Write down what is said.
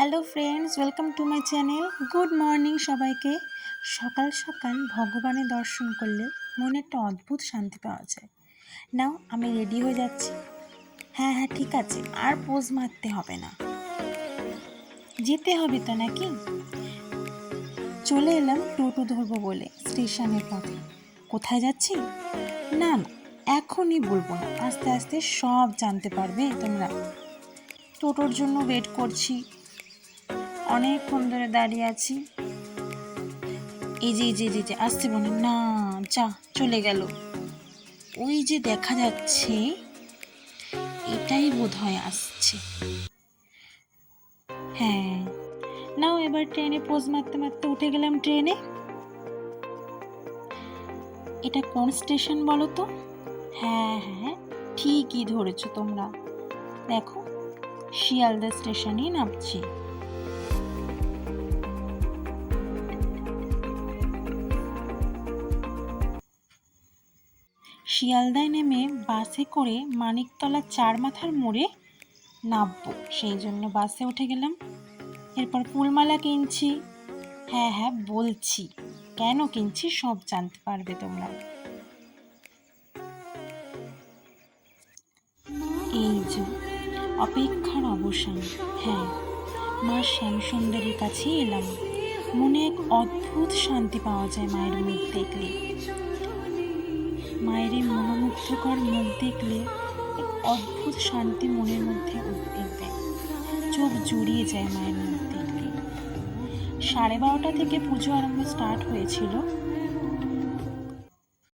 Hello friends, welcome to my channel. Good morning সবাইকে। সকাল সকাল ভগবানের দর্শন করলে মনে একটা অদ্ভুত শান্তি পাওয়া যায়। নাও আমি রেডি হয়ে যাচ্ছি। হ্যাঁ হ্যাঁ ঠিক আছে, আর পোজ মারতে হবে না, যেতে হবে তো নাকি। চলে এলাম টোটো ধরবো বলে স্টেশনের পথে। কোথায় যাচ্ছি না না এখনই বলবো না, আস্তে আস্তে সব জানতে পারবে তোমরা। টোটোর জন্য ওয়েট করছি, অনেকক্ষণ ধরে দাঁড়িয়ে আছি। এই যে আসতে বলে না, যা চলে গেল। ওই যে দেখা যাচ্ছে, এটাই বোধহয় আসছে। হ্যাঁ, নাও এবার ট্রেনে পোজ মারতে মারতে উঠে গেলাম ট্রেনে। এটা কোন স্টেশন বলো তো? হ্যাঁ হ্যাঁ ঠিকই ধরেছো তোমরা, দেখো শিয়ালদা স্টেশনেই নামছি। শিয়ালদায় নেমে বাসে করে মানিকতলা চার মাথার মোড়ে নামবো, সেই জন্য বাসে উঠে গেলাম। এরপর ফুলমালা কিনছি। হ্যাঁ হ্যাঁ বলছি কেন কিনছি, সব জানতে পারবে তোমরা। এই যে অপেক্ষার অবসান, হ্যাঁ মা শ্যামসুন্দরীর কাছেই এলাম। মনে এক অদ্ভুত শান্তি পাওয়া যায় মায়ের মুখ দেখলে। মায়ের এই মনোমুগ্ধকর মুখ দেখলে এক অদ্ভুত শান্তি মনের মধ্যে উঠবে, চোখ জুড়িয়ে যায় মায়ের মুখ দেখলে। 12:30 থেকে পুজো আরম্ভ স্টার্ট হয়েছিল।